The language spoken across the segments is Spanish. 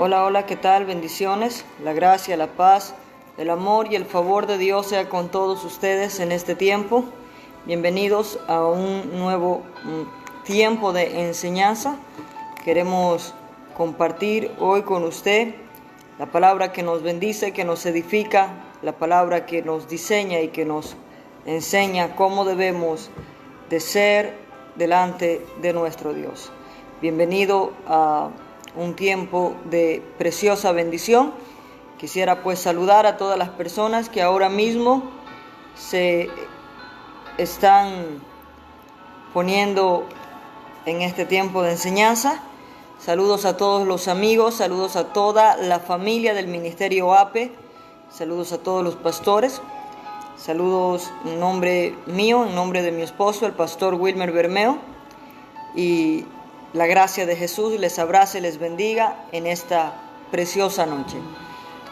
Hola, hola, ¿qué tal? Bendiciones, la gracia, la paz, el amor y el favor de Dios sea con todos ustedes en este tiempo. Bienvenidos a un nuevo tiempo de enseñanza. Queremos compartir hoy con usted la palabra que nos bendice, que nos edifica, la palabra que nos diseña y que nos enseña cómo debemos de ser delante de nuestro Dios. Bienvenido a un tiempo de preciosa bendición. Quisiera pues saludar a todas las personas que ahora mismo se están poniendo en este tiempo de enseñanza. Saludos a todos los amigos, saludos a toda la familia del Ministerio APE, saludos a todos los pastores, saludos en nombre mío, en nombre de mi esposo, el pastor Wilmer Bermeo, y la gracia de Jesús les abrace y les bendiga en esta preciosa noche.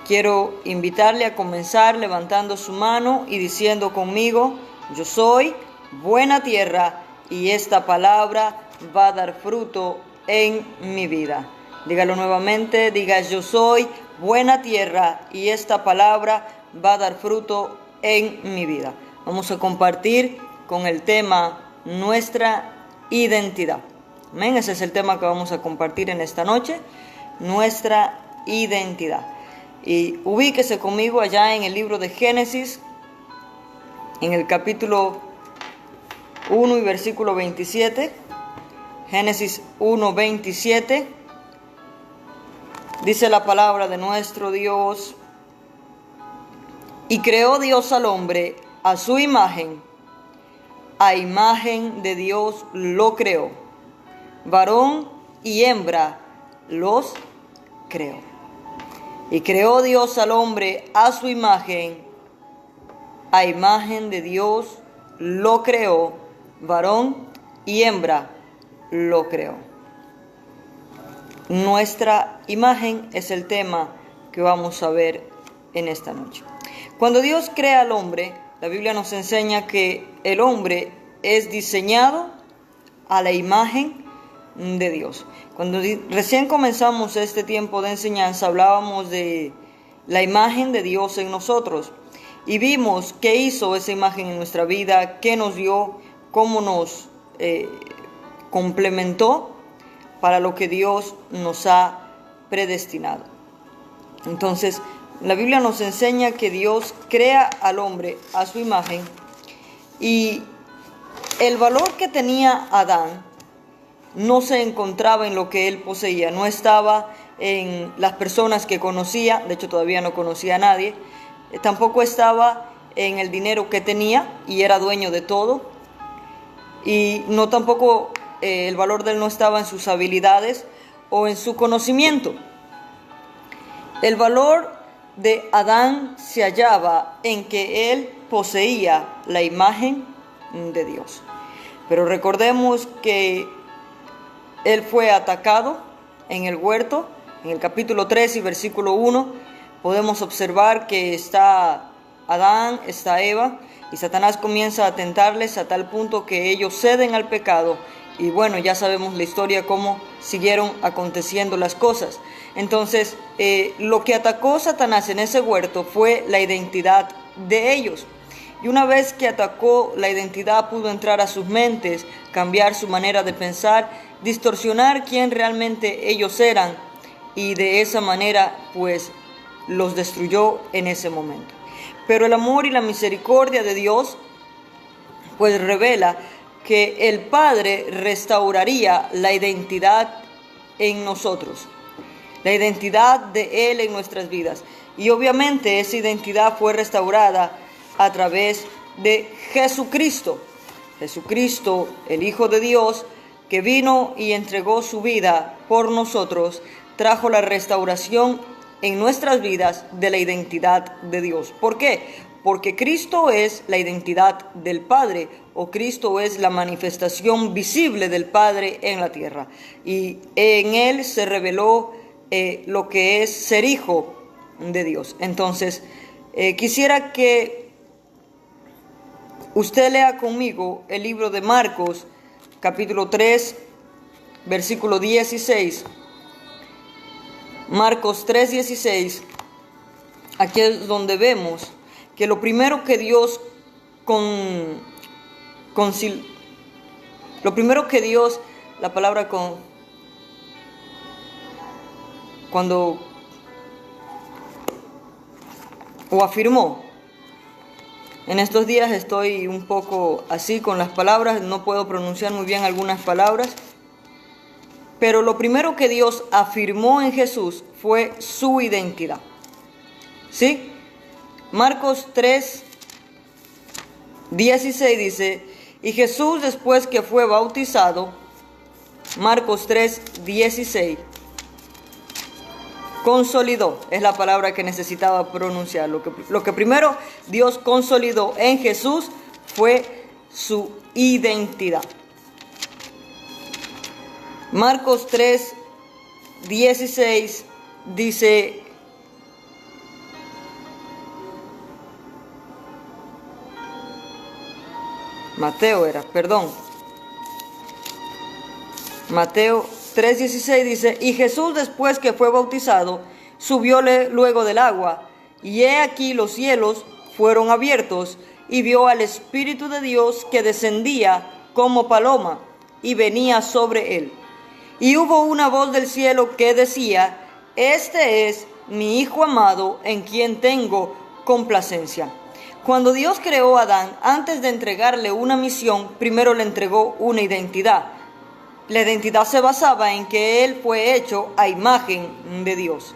Quiero invitarle a comenzar levantando su mano y diciendo conmigo: yo soy buena tierra y esta palabra va a dar fruto en mi vida. Dígalo nuevamente, diga: yo soy buena tierra y esta palabra va a dar fruto en mi vida. Vamos a compartir con el tema nuestra identidad. Amén. Ese es el tema que vamos a compartir en esta noche, nuestra identidad. Y ubíquese conmigo allá en el libro de Génesis, en el capítulo 1 y versículo 27. Génesis 1, 27. Dice la palabra de nuestro Dios: y creó Dios al hombre a su imagen, a imagen de Dios lo creó, varón y hembra los creó. Y creó Dios al hombre a su imagen, a imagen de Dios lo creó, varón y hembra lo creó. Nuestra imagen es el tema que vamos a ver en esta noche. Cuando Dios crea al hombre, la Biblia nos enseña que el hombre es diseñado a la imagen de Dios. Cuando recién comenzamos este tiempo de enseñanza, hablábamos de la imagen de Dios en nosotros y vimos qué hizo esa imagen en nuestra vida, qué nos dio, cómo nos complementó para lo que Dios nos ha predestinado. Entonces, la Biblia nos enseña que Dios crea al hombre a su imagen, y el valor que tenía Adán no se encontraba en lo que él poseía, no estaba en las personas que conocía, de hecho todavía no conocía a nadie, tampoco estaba en el dinero que tenía y era dueño de todo, y no tampoco el valor de él no estaba en sus habilidades o en su conocimiento. El valor de Adán se hallaba en que él poseía la imagen de Dios. Pero recordemos que él fue atacado en el huerto. En el capítulo 3 y versículo 1 podemos observar que está Adán, está Eva, y Satanás comienza a tentarles a tal punto que ellos ceden al pecado. Y bueno, ya sabemos la historia, cómo siguieron aconteciendo las cosas. Entonces, lo que atacó Satanás en ese huerto fue la identidad de ellos. Y una vez que atacó la identidad, pudo entrar a sus mentes, cambiar su manera de pensar, distorsionar quién realmente ellos eran, y de esa manera pues los destruyó en ese momento. Pero el amor y la misericordia de Dios pues revela que el Padre restauraría la identidad en nosotros, la identidad de Él en nuestras vidas. Y obviamente esa identidad fue restaurada a través de Jesucristo. Jesucristo, el Hijo de Dios, que vino y entregó su vida por nosotros, trajo la restauración en nuestras vidas de la identidad de Dios. ¿Por qué? Porque Cristo es la identidad del Padre, o Cristo es la manifestación visible del Padre en la tierra. Y en Él se reveló lo que es ser hijo de Dios. Entonces, quisiera que usted lea conmigo el libro de Marcos, capítulo 3, versículo 16. Marcos 3:16, aquí es donde vemos que lo primero que Dios la palabra afirmó. En estos días estoy un poco así con las palabras, no puedo pronunciar muy bien algunas palabras, pero lo primero que Dios afirmó en Jesús fue su identidad. ¿Sí? Marcos 3:16 dice, y Jesús después que fue bautizado, Marcos 3:16, consolidó, es la palabra que necesitaba pronunciar. Lo que primero Dios consolidó en Jesús fue su identidad. Marcos 3:16 dice, Mateo 3:16 dice, y Jesús después que fue bautizado, subióle luego del agua, y he aquí los cielos fueron abiertos, y vio al Espíritu de Dios que descendía como paloma, y venía sobre él. Y hubo una voz del cielo que decía, este es mi Hijo amado, en quien tengo complacencia. Cuando Dios creó a Adán, antes de entregarle una misión, primero le entregó una identidad. La identidad se basaba en que él fue hecho a imagen de Dios.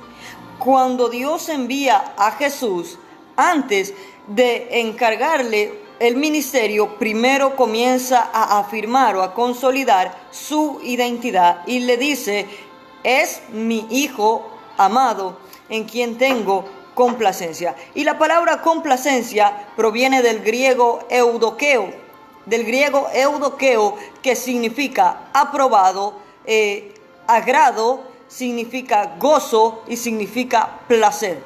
Cuando Dios envía a Jesús, antes de encargarle el ministerio, primero comienza a afirmar o a consolidar su identidad y le dice, es mi Hijo amado en quien tengo complacencia. Y la palabra complacencia proviene del griego eudoqueo, que significa aprobado, agrado, significa gozo y significa placer.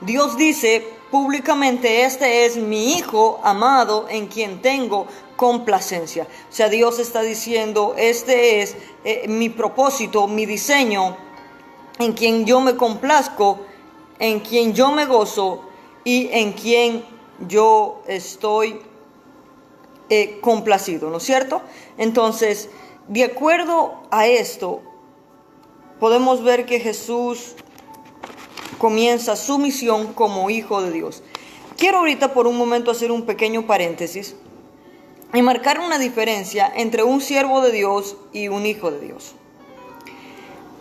Dios dice públicamente, este es mi Hijo amado en quien tengo complacencia. O sea, Dios está diciendo, este es mi propósito, mi diseño, en quien yo me complazco, en quien yo me gozo y en quien yo estoy complacido, ¿no es cierto? Entonces, de acuerdo a esto, podemos ver que Jesús comienza su misión como Hijo de Dios. Quiero ahorita por un momento hacer un pequeño paréntesis y marcar una diferencia entre un siervo de Dios y un hijo de Dios.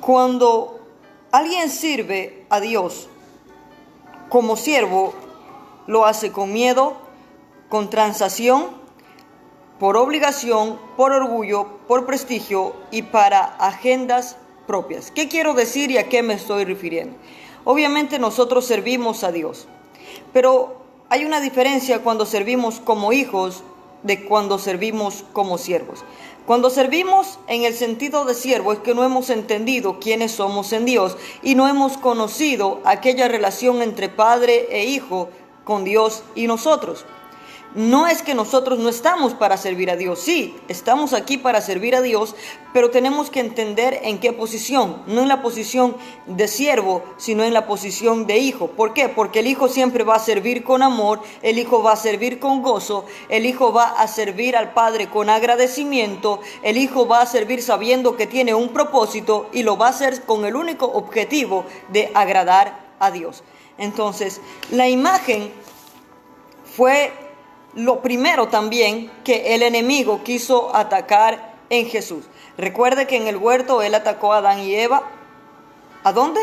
Cuando alguien sirve a Dios como siervo, lo hace con miedo, con transacción, por obligación, por orgullo, por prestigio y para agendas propias. ¿Qué quiero decir y a qué me estoy refiriendo? Obviamente nosotros servimos a Dios, pero hay una diferencia cuando servimos como hijos de cuando servimos como siervos. Cuando servimos en el sentido de siervo es que no hemos entendido quiénes somos en Dios y no hemos conocido aquella relación entre padre e hijo con Dios y nosotros. No es que nosotros no estamos para servir a Dios, sí, estamos aquí para servir a Dios, pero tenemos que entender en qué posición, no en la posición de siervo, sino en la posición de hijo. ¿Por qué? Porque el hijo siempre va a servir con amor, el hijo va a servir con gozo, el hijo va a servir al padre con agradecimiento, el hijo va a servir sabiendo que tiene un propósito y lo va a hacer con el único objetivo de agradar a Dios. Entonces, la imagen fue lo primero también que el enemigo quiso atacar en Jesús. Recuerde que en el huerto él atacó a Adán y Eva. ¿A dónde?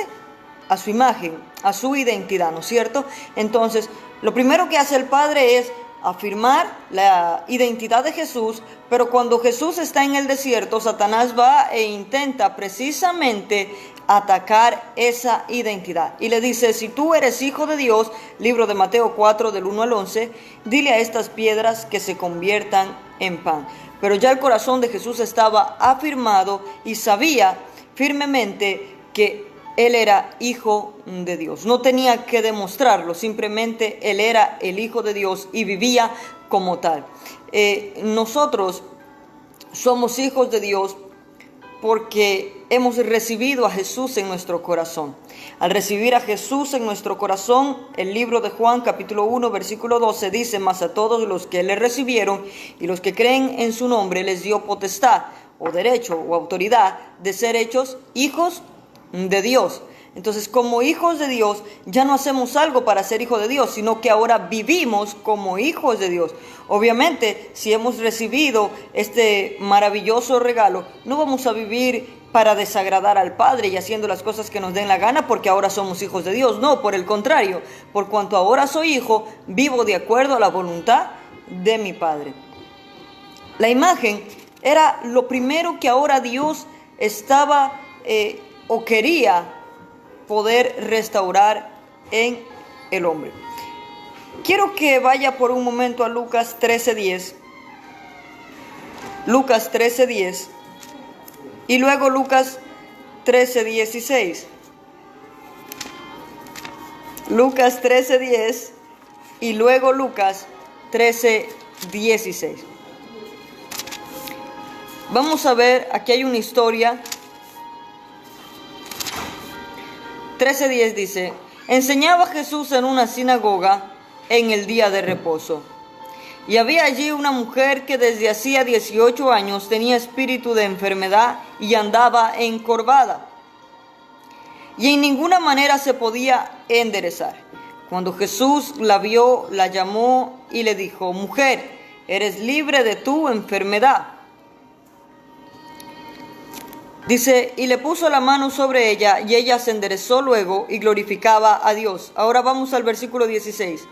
A su imagen, a su identidad, ¿no es cierto? Entonces, lo primero que hace el Padre es afirmar la identidad de Jesús, pero cuando Jesús está en el desierto, Satanás va e intenta precisamente atacar esa identidad. Y le dice, si tú eres hijo de Dios, libro de Mateo 4, del 1 al 11, dile a estas piedras que se conviertan en pan. Pero ya el corazón de Jesús estaba afirmado y sabía firmemente que él era hijo de Dios. No tenía que demostrarlo, simplemente él era el hijo de Dios y vivía como tal. Nosotros somos hijos de Dios porque hemos recibido a Jesús en nuestro corazón. Al recibir a Jesús en nuestro corazón, el libro de Juan capítulo 1 versículo 12 dice: mas a todos los que le recibieron y los que creen en su nombre les dio potestad o derecho o autoridad de ser hechos hijos de Dios. Entonces, como hijos de Dios, ya no hacemos algo para ser hijos de Dios, sino que ahora vivimos como hijos de Dios. Obviamente, si hemos recibido este maravilloso regalo, no vamos a vivir para desagradar al Padre y haciendo las cosas que nos den la gana porque ahora somos hijos de Dios. No, por el contrario, por cuanto ahora soy hijo, vivo de acuerdo a la voluntad de mi Padre. La imagen era lo primero que ahora Dios estaba o quería poder restaurar en el hombre. Quiero que vaya por un momento a Lucas 13:10. Lucas 13:10 y luego Lucas 13:16. Lucas 13:10 y luego Lucas 13:16. Vamos a ver, aquí hay una historia. 13:10 dice: enseñaba Jesús en una sinagoga en el día de reposo. Y había allí una mujer que desde hacía 18 años tenía espíritu de enfermedad y andaba encorvada, y en ninguna manera se podía enderezar. Cuando Jesús la vio, la llamó y le dijo: mujer, eres libre de tu enfermedad. Dice, y le puso la mano sobre ella, y ella se enderezó luego y glorificaba a Dios. Ahora vamos al versículo 16.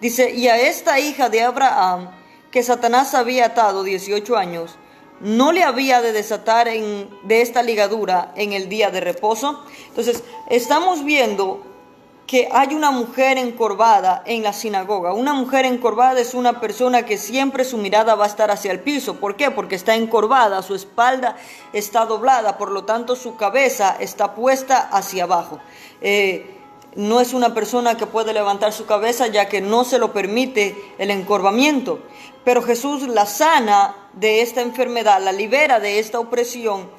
Dice, y a esta hija de Abraham, que Satanás había atado 18 años, ¿no le había de desatar de esta ligadura en el día de reposo? Entonces, estamos viendo que hay una mujer encorvada en la sinagoga. Una mujer encorvada es una persona que siempre su mirada va a estar hacia el piso. ¿Por qué? Porque está encorvada, su espalda está doblada, por lo tanto su cabeza está puesta hacia abajo. No es una persona que puede levantar su cabeza, ya que no se lo permite el encorvamiento. Pero Jesús la sana de esta enfermedad, la libera de esta opresión,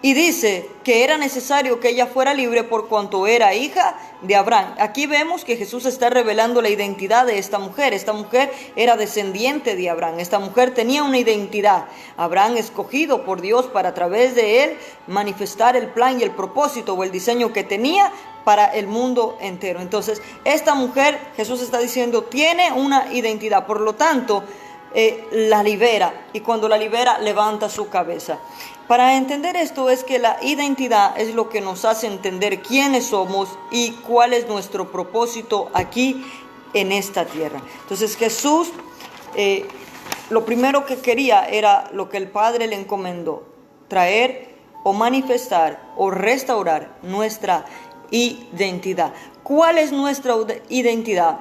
y dice que era necesario que ella fuera libre por cuanto era hija de Abraham. Aquí vemos que Jesús está revelando la identidad de esta mujer. Esta mujer era descendiente de Abraham. Esta mujer tenía una identidad. Abraham escogido por Dios para a través de él manifestar el plan y el propósito o el diseño que tenía para el mundo entero. Entonces, esta mujer, Jesús está diciendo, tiene una identidad. Por lo tanto, la libera, y cuando la libera levanta su cabeza. Para entender esto es que la identidad es lo que nos hace entender quiénes somos y cuál es nuestro propósito aquí en esta tierra. Entonces Jesús lo primero que quería era lo que el Padre le encomendó: traer o manifestar o restaurar nuestra identidad. ¿Cuál es nuestra identidad?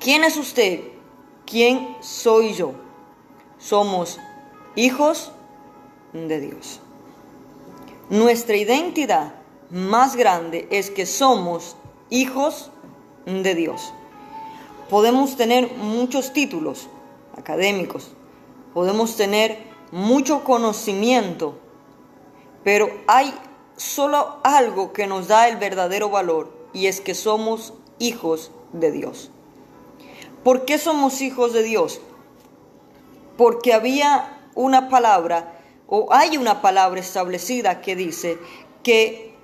¿Quién es usted? ¿Quién soy yo? Somos hijos de Dios. Nuestra identidad más grande es que somos hijos de Dios. Podemos tener muchos títulos académicos, podemos tener mucho conocimiento, pero hay solo algo que nos da el verdadero valor, y es que somos hijos de Dios. ¿Por qué somos hijos de Dios? Porque había una palabra, o hay una palabra establecida que dice que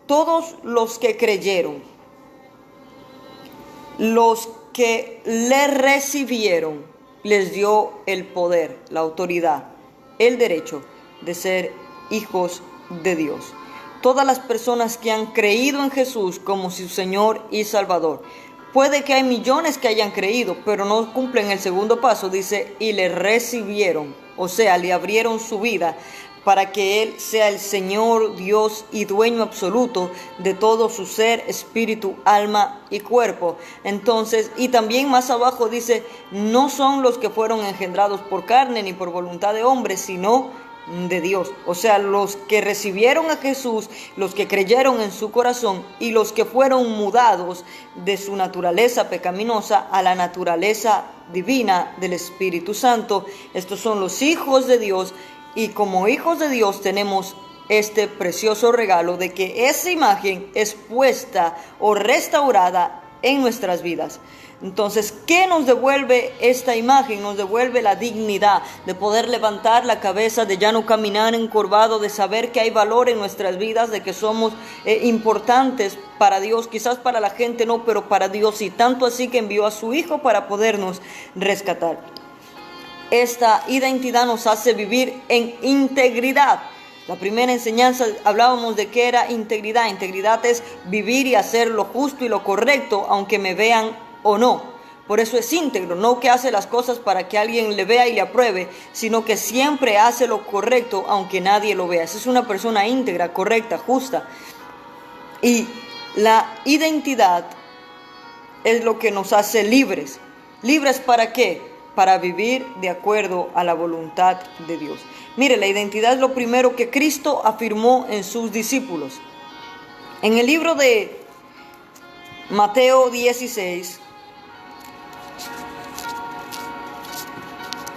todos los que creyeron, los que le recibieron, les dio el poder, la autoridad, el derecho de ser hijos de Dios. Todas las personas que han creído en Jesús como su Señor y Salvador. Puede que hay millones que hayan creído, pero no cumplen el segundo paso. Dice, y le recibieron, o sea, le abrieron su vida para que Él sea el Señor, Dios y dueño absoluto de todo su ser, espíritu, alma y cuerpo. Entonces, y también más abajo dice, no son los que fueron engendrados por carne ni por voluntad de hombre, sino de Dios. O sea, los que recibieron a Jesús, los que creyeron en su corazón y los que fueron mudados de su naturaleza pecaminosa a la naturaleza divina del Espíritu Santo. Estos son los hijos de Dios, y como hijos de Dios tenemos este precioso regalo de que esa imagen es puesta o restaurada en nuestras vidas. Entonces, ¿qué nos devuelve esta imagen? Nos devuelve la dignidad de poder levantar la cabeza, de ya no caminar encorvado, de saber que hay valor en nuestras vidas, de que somos importantes para Dios, quizás para la gente no, pero para Dios sí, tanto así que envió a su Hijo para podernos rescatar. Esta identidad nos hace vivir en integridad. La primera enseñanza hablábamos de qué era integridad. Integridad es vivir y hacer lo justo y lo correcto, aunque me vean o no. Por eso es íntegro, no que hace las cosas para que alguien le vea y le apruebe, sino que siempre hace lo correcto aunque nadie lo vea. Esa es una persona íntegra, correcta, justa. Y la identidad es lo que nos hace libres. ¿Libres para qué? Para vivir de acuerdo a la voluntad de Dios. Mire, la identidad es lo primero que Cristo afirmó en sus discípulos. En el libro de Mateo 16,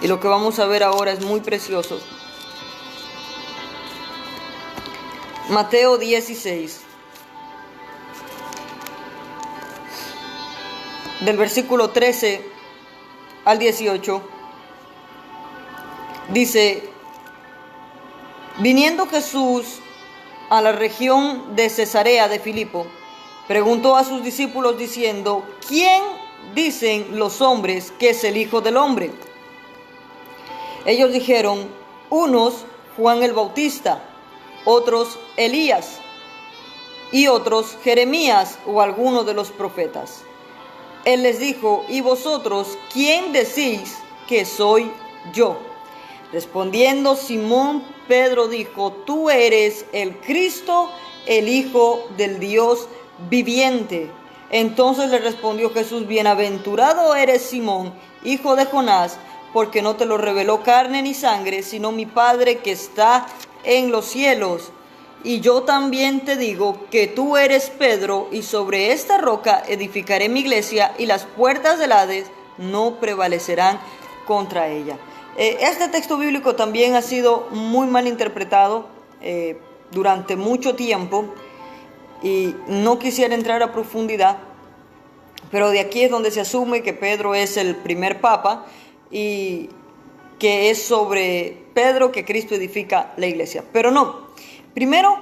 y lo que vamos a ver ahora es muy precioso. Mateo 16, del versículo 13 al 18, dice: viniendo Jesús a la región de Cesarea de Filipo, preguntó a sus discípulos diciendo: ¿quién dicen los hombres que es el Hijo del Hombre? Ellos dijeron: unos Juan el Bautista, otros Elías, y otros Jeremías o alguno de los profetas. Él les dijo: ¿y vosotros quién decís que soy yo? Respondiendo Simón Pedro dijo: tú eres el Cristo, el Hijo del Dios viviente. Entonces le respondió Jesús: bienaventurado eres Simón, hijo de Jonás, porque no te lo reveló carne ni sangre, sino mi Padre que está en los cielos. Y yo también te digo que tú eres Pedro, y sobre esta roca edificaré mi iglesia, y las puertas del Hades no prevalecerán contra ella. Este texto bíblico también ha sido muy mal interpretado durante mucho tiempo, y no quisiera entrar a profundidad, pero de aquí es donde se asume que Pedro es el primer papa, y que es sobre Pedro que Cristo edifica la iglesia. Pero no. Primero,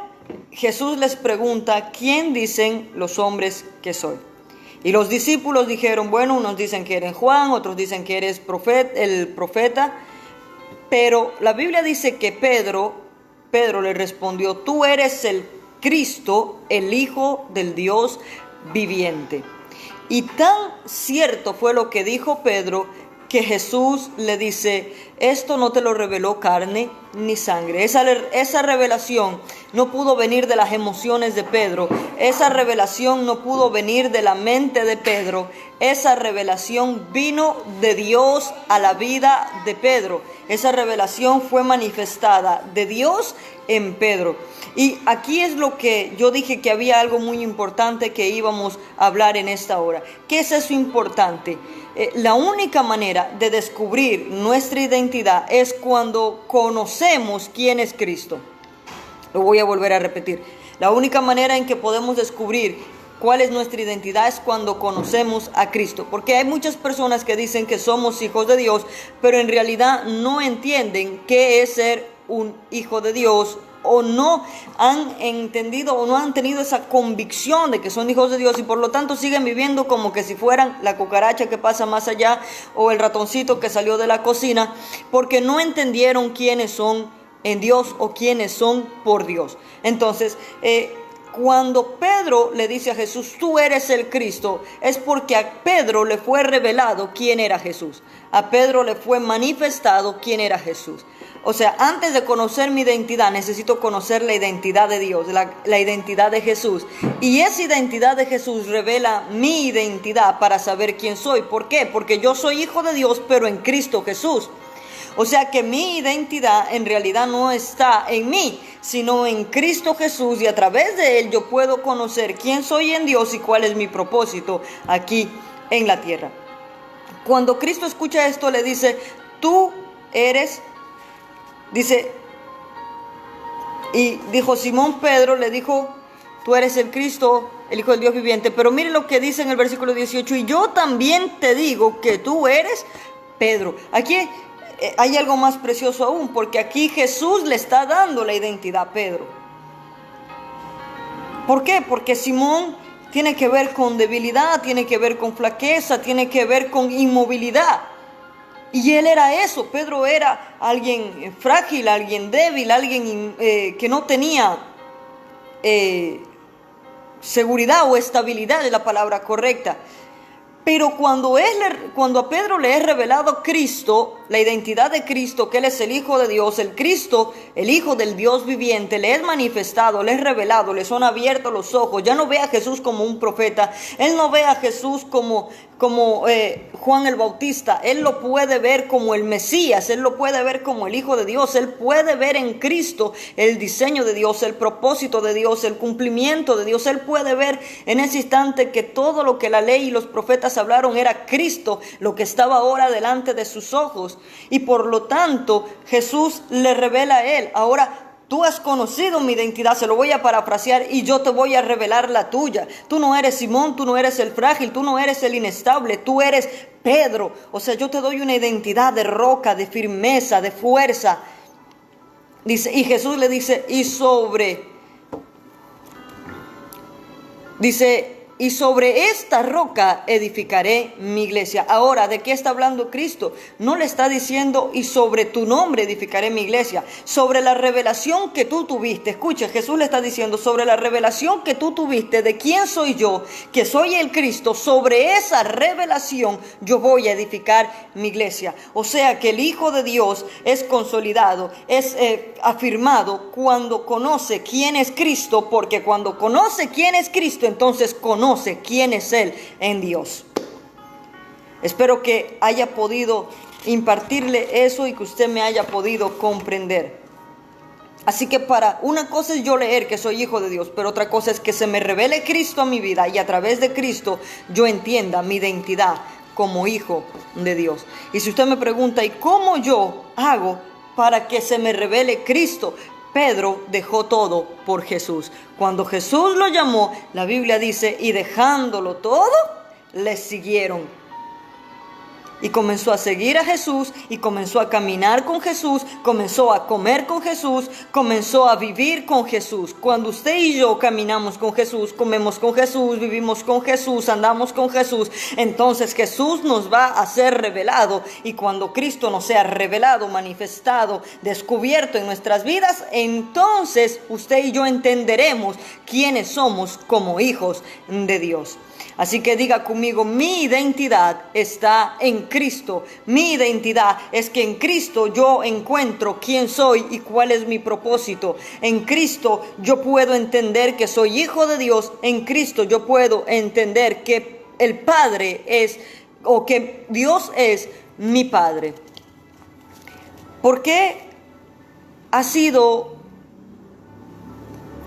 Jesús les pregunta: ¿quién dicen los hombres que soy? Y los discípulos dijeron: bueno, unos dicen que eres Juan, otros dicen que eres el profeta. Pero la Biblia dice que Pedro le respondió: tú eres el Cristo, el Hijo del Dios viviente. Y tan cierto fue lo que dijo Pedro, que Jesús le dice: esto no te lo reveló carne ni sangre. Esa revelación no pudo venir de las emociones de Pedro. Esa revelación no pudo venir de la mente de Pedro. Esa revelación vino de Dios a la vida de Pedro. Esa revelación fue manifestada de Dios en Pedro. Y aquí es lo que yo dije, que había algo muy importante que íbamos a hablar en esta hora. ¿Qué es eso importante? La única manera de descubrir nuestra identidad es cuando conocemos quién es Cristo. Lo voy a volver a repetir. La única manera en que podemos descubrir cuál es nuestra identidad es cuando conocemos a Cristo. Porque hay muchas personas que dicen que somos hijos de Dios, pero en realidad no entienden qué es ser un hijo de Dios, o no han entendido o no han tenido esa convicción de que son hijos de Dios, y por lo tanto siguen viviendo como que si fueran la cucaracha que pasa más allá o el ratoncito que salió de la cocina, porque no entendieron quiénes son en Dios o quiénes son por Dios. Entonces, cuando Pedro le dice a Jesús: tú eres el Cristo, es porque a Pedro le fue revelado quién era Jesús. A Pedro le fue manifestado quién era Jesús. O sea, antes de conocer mi identidad, necesito conocer la identidad de Dios, la identidad de Jesús. Y esa identidad de Jesús revela mi identidad para saber quién soy. ¿Por qué? Porque yo soy hijo de Dios, pero en Cristo Jesús. O sea que mi identidad en realidad no está en mí, sino en Cristo Jesús, y a través de Él yo puedo conocer quién soy en Dios y cuál es mi propósito aquí en la tierra. Cuando Cristo escucha esto, le dice: tú eres, dice, Y dijo Simón Pedro, le dijo, tú eres el Cristo, el Hijo del Dios viviente. Pero mire lo que dice en el versículo 18, y yo también te digo que tú eres Pedro. Aquí hay algo más precioso aún, porque aquí Jesús le está dando la identidad a Pedro. ¿Por qué? Porque Simón tiene que ver con debilidad, tiene que ver con flaqueza, tiene que ver con inmovilidad. Y él era eso. Pedro era alguien frágil, alguien débil, alguien que no tenía seguridad o estabilidad, es la palabra correcta. Pero cuando a Pedro le es revelado Cristo, la identidad de Cristo, que Él es el Hijo de Dios, el Cristo, el Hijo del Dios viviente, le es manifestado, le es revelado, le son abiertos los ojos. Ya no ve a Jesús como un profeta, Él no ve a Jesús como Juan el Bautista. Él lo puede ver como el Mesías, Él lo puede ver como el Hijo de Dios. Él puede ver en Cristo el diseño de Dios, el propósito de Dios, el cumplimiento de Dios. Él puede ver en ese instante que todo lo que la ley y los profetas hablaron era Cristo, lo que estaba ahora delante de sus ojos. Y por lo tanto Jesús le revela a él: ahora tú has conocido mi identidad, se lo voy a parafrasear, y yo te voy a revelar la tuya. Tú no eres Simón, tú no eres el frágil, tú no eres el inestable, tú eres Pedro. O sea, yo te doy una identidad de roca, de firmeza, de fuerza. Dice, y Jesús le dice, y sobre esta roca edificaré mi iglesia. Ahora, ¿de qué está hablando Cristo? No le está diciendo, y sobre tu nombre edificaré mi iglesia. Sobre la revelación que tú tuviste. Escucha, Jesús le está diciendo, sobre la revelación que tú tuviste de quién soy yo, que soy el Cristo, sobre esa revelación yo voy a edificar mi iglesia. O sea que el Hijo de Dios es consolidado, es afirmado cuando conoce quién es Cristo, porque cuando conoce quién es Cristo, entonces conoce quién es Él en Dios. Espero que haya podido impartirle eso y que usted me haya podido comprender. Así que una cosa es yo leer que soy hijo de Dios, pero otra cosa es que se me revele Cristo a mi vida y a través de Cristo yo entienda mi identidad como hijo de Dios. Y si usted me pregunta, ¿y cómo yo hago para que se me revele Cristo? Pedro dejó todo por Jesús. Cuando Jesús lo llamó, la Biblia dice, y dejándolo todo, le siguieron. Y comenzó a seguir a Jesús, y comenzó a caminar con Jesús, comenzó a comer con Jesús, comenzó a vivir con Jesús. Cuando usted y yo caminamos con Jesús, comemos con Jesús, vivimos con Jesús, andamos con Jesús, entonces Jesús nos va a ser revelado. Y cuando Cristo nos sea revelado, manifestado, descubierto en nuestras vidas, entonces usted y yo entenderemos quiénes somos como hijos de Dios. Así que diga conmigo, mi identidad está en Cristo. Mi identidad es que en Cristo yo encuentro quién soy y cuál es mi propósito. En Cristo yo puedo entender que soy hijo de Dios. En Cristo yo puedo entender que el Padre es, o que Dios es mi Padre. ¿Por qué ha sido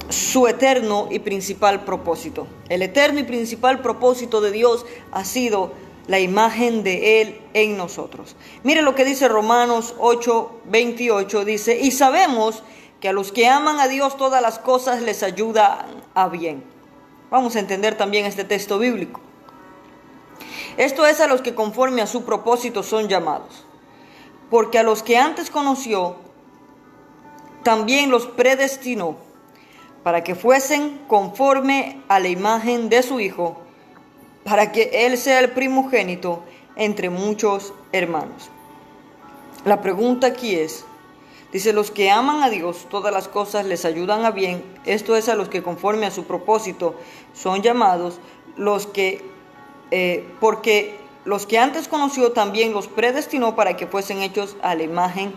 su eterno y principal propósito? El eterno y principal propósito de Dios ha sido la imagen de Él en nosotros. Mire lo que dice Romanos 8:28, dice, y sabemos que a los que aman a Dios todas las cosas les ayudan a bien. Vamos a entender también este texto bíblico. Esto es a los que conforme a su propósito son llamados. Porque a los que antes conoció, también los predestinó para que fuesen conforme a la imagen de su Hijo, para que Él sea el primogénito entre muchos hermanos. La pregunta aquí es, dice, los que aman a Dios, todas las cosas les ayudan a bien. Esto es a los que conforme a su propósito son llamados, porque los que antes conoció también los predestinó para que fuesen hechos a la imagen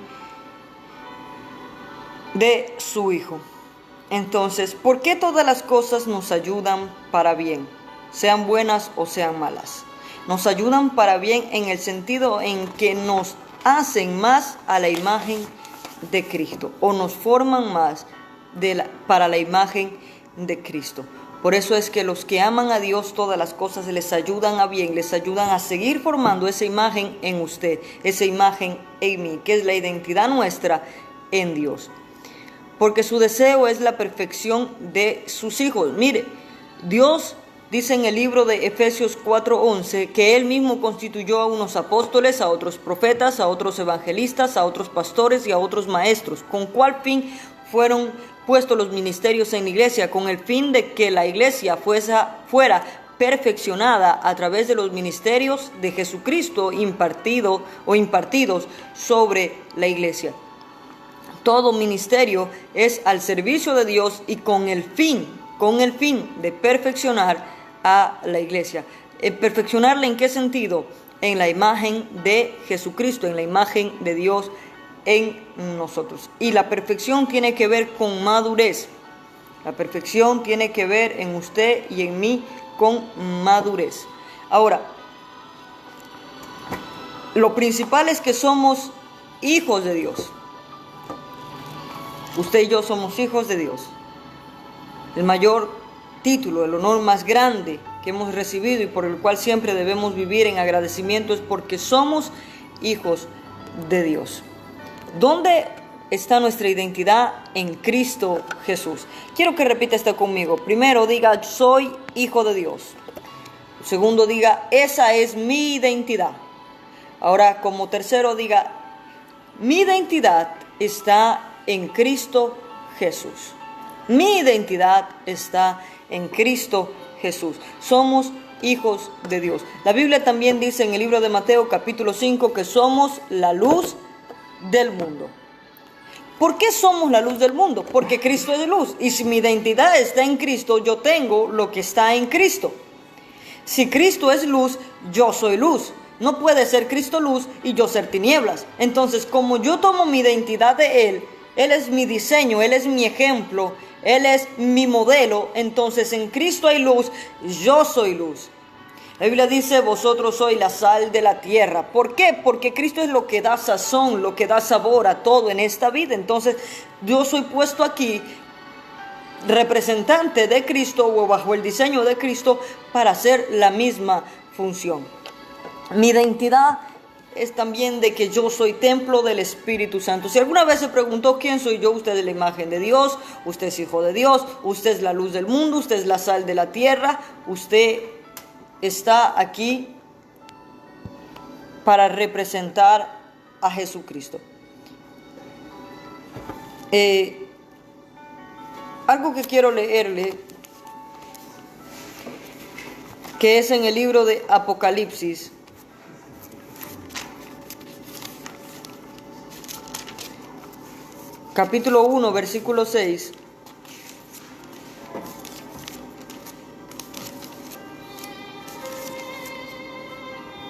de su Hijo. Entonces, ¿por qué todas las cosas nos ayudan para bien? Sean buenas o sean malas. Nos ayudan para bien en el sentido en que nos hacen más a la imagen de Cristo, o nos forman más para la imagen de Cristo. Por eso es que los que aman a Dios, todas las cosas les ayudan a bien, les ayudan a seguir formando esa imagen en usted, esa imagen en mí, que es la identidad nuestra en Dios. porque su deseo es la perfección de sus hijos. Mire, Dios dice en el libro de Efesios 4:11 que Él mismo constituyó a unos apóstoles, a otros profetas, a otros evangelistas, a otros pastores y a otros maestros. ¿Con cuál fin fueron puestos los ministerios en la iglesia? Con el fin de que la iglesia fuera perfeccionada a través de los ministerios de Jesucristo impartidos sobre la iglesia. Todo ministerio es al servicio de Dios y con el fin de perfeccionar a la iglesia. ¿Perfeccionarla en qué sentido? En la imagen de Jesucristo, en la imagen de Dios en nosotros. Y la perfección tiene que ver con madurez. La perfección tiene que ver en usted y en mí con madurez. Ahora, lo principal es que somos hijos de Dios. Usted y yo somos hijos de Dios. El mayor título, el honor más grande que hemos recibido y por el cual siempre debemos vivir en agradecimiento es porque somos hijos de Dios. ¿Dónde está nuestra identidad? En Cristo Jesús. Quiero que repita esto conmigo. Primero diga, soy hijo de Dios. Segundo diga, esa es mi identidad. Ahora, como tercero diga, mi identidad está en Cristo Jesús. Mi identidad está en Cristo Jesús. Somos hijos de Dios. La Biblia también dice en el libro de Mateo capítulo 5 que somos la luz del mundo. ¿Por qué somos la luz del mundo? Porque Cristo es luz. Y si mi identidad está en Cristo, yo tengo lo que está en Cristo. Si Cristo es luz, yo soy luz. No puede ser Cristo luz y yo ser tinieblas. Entonces, como yo tomo mi identidad de Él, Él es mi diseño, Él es mi ejemplo, Él es mi modelo. Entonces, en Cristo hay luz, yo soy luz. La Biblia dice, vosotros sois la sal de la tierra. ¿Por qué? Porque Cristo es lo que da sazón, lo que da sabor a todo en esta vida. Entonces, yo soy puesto aquí, representante de Cristo o bajo el diseño de Cristo para hacer la misma función. Mi identidad es también de que yo soy templo del Espíritu Santo. Si alguna vez se preguntó quién soy yo, usted es la imagen de Dios, usted es hijo de Dios, usted es la luz del mundo, usted es la sal de la tierra, usted está aquí para representar a Jesucristo. Algo que quiero leerle, que es en el libro de Apocalipsis, capítulo 1, versículo 6.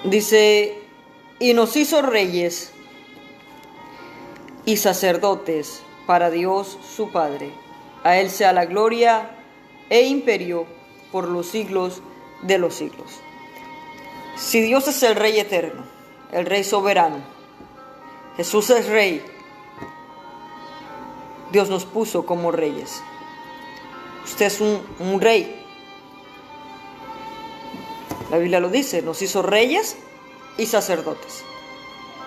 Dice, y nos hizo reyes y sacerdotes para Dios su Padre. A Él sea la gloria e imperio por los siglos de los siglos. Si Dios es el Rey eterno, el Rey soberano, Jesús es Rey, Dios nos puso como reyes. Usted es un rey. La Biblia lo dice, nos hizo reyes y sacerdotes.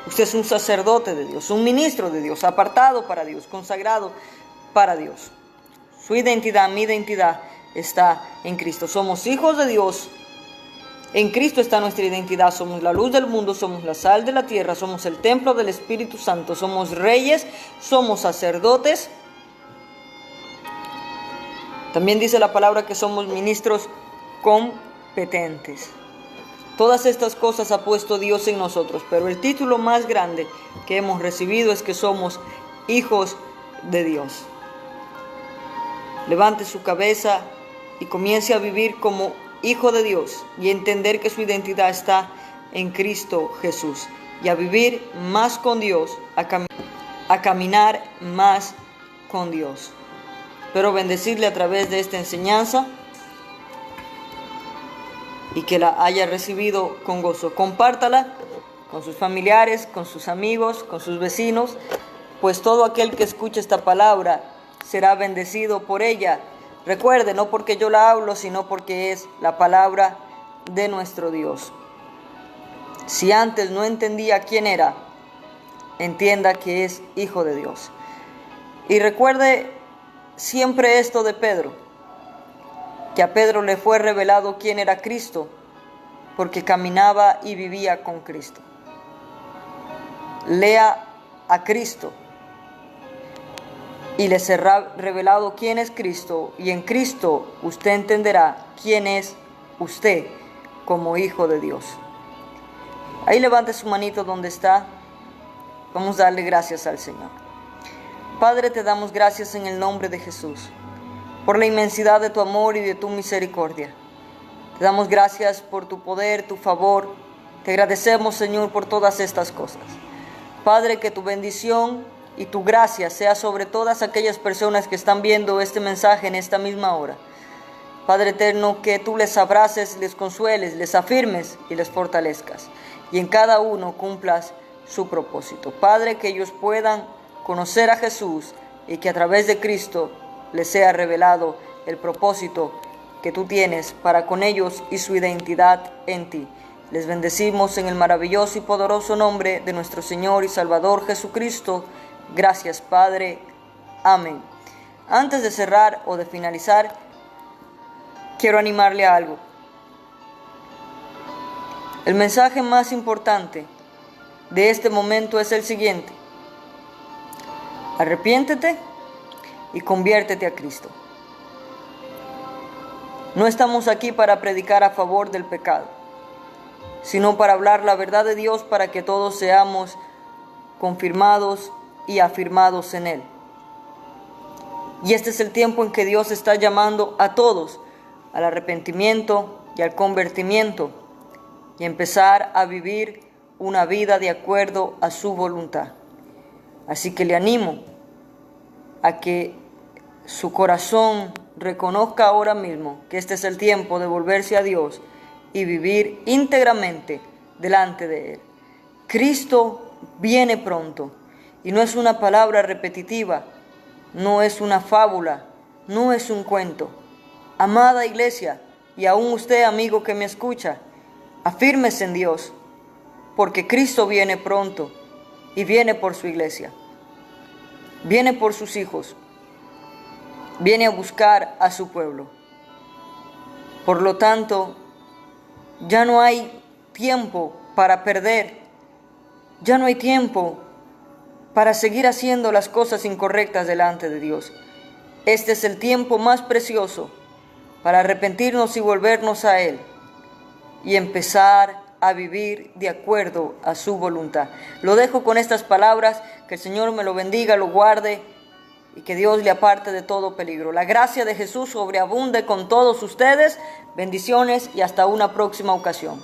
Usted es un sacerdote de Dios, un ministro de Dios, apartado para Dios, consagrado para Dios. Su identidad, mi identidad, está en Cristo. Somos hijos de Dios. En Cristo está nuestra identidad. Somos la luz del mundo, somos la sal de la tierra, somos el templo del Espíritu Santo, somos reyes, somos sacerdotes. También dice la palabra que somos ministros competentes. Todas estas cosas ha puesto Dios en nosotros, pero el título más grande que hemos recibido es que somos hijos de Dios. Levante su cabeza y comience a vivir como hijo de Dios y entender que su identidad está en Cristo Jesús y a vivir más con Dios, a caminar más con Dios. Espero bendecirle a través de esta enseñanza y que la haya recibido con gozo. Compártala con sus familiares, con sus amigos, con sus vecinos, pues todo aquel que escuche esta palabra será bendecido por ella. Recuerde, no porque yo la hablo, sino porque es la palabra de nuestro Dios. Si antes no entendía quién era, entienda que es hijo de Dios. Y recuerde siempre esto de Pedro, que a Pedro le fue revelado quién era Cristo, porque caminaba y vivía con Cristo. Lea a Cristo y le será revelado quién es Cristo, y en Cristo usted entenderá quién es usted como hijo de Dios. Ahí levante su manito donde está. Vamos a darle gracias al Señor. Padre, te damos gracias en el nombre de Jesús, por la inmensidad de tu amor y de tu misericordia. Te damos gracias por tu poder, tu favor. Te agradecemos, Señor, por todas estas cosas. Padre, que tu bendición y tu gracia sea sobre todas aquellas personas que están viendo este mensaje en esta misma hora. Padre eterno, que tú les abraces, les consueles, les afirmes y les fortalezcas. Y en cada uno cumplas su propósito. Padre, que ellos puedan conocer a Jesús y que a través de Cristo les sea revelado el propósito que tú tienes para con ellos y su identidad en ti. Les bendecimos en el maravilloso y poderoso nombre de nuestro Señor y Salvador Jesucristo. Gracias, Padre. Amén. Antes de cerrar o de finalizar, quiero animarle a algo. El mensaje más importante de este momento es el siguiente: arrepiéntete y conviértete a Cristo. No estamos aquí para predicar a favor del pecado, sino para hablar la verdad de Dios, para que todos seamos confirmados y afirmados en Él. Y este es el tiempo en que Dios está llamando a todos al arrepentimiento y al convertimiento, y empezar a vivir una vida de acuerdo a su voluntad. Así que le animo a que su corazón reconozca ahora mismo que este es el tiempo de volverse a Dios y vivir íntegramente delante de Él. Cristo viene pronto, y no es una palabra repetitiva, no es una fábula, no es un cuento. Amada iglesia, y aún usted, amigo que me escucha, afírmese en Dios, porque Cristo viene pronto y viene por su iglesia, viene por sus hijos, viene a buscar a su pueblo. Por lo tanto, ya no hay tiempo para perder, ya no hay tiempo para seguir haciendo las cosas incorrectas delante de Dios. Este es el tiempo más precioso para arrepentirnos y volvernos a Él y empezar a vivir de acuerdo a su voluntad. Lo dejo con estas palabras. Que el Señor me lo bendiga, lo guarde y que Dios le aparte de todo peligro. La gracia de Jesús sobreabunde con todos ustedes. Bendiciones y hasta una próxima ocasión.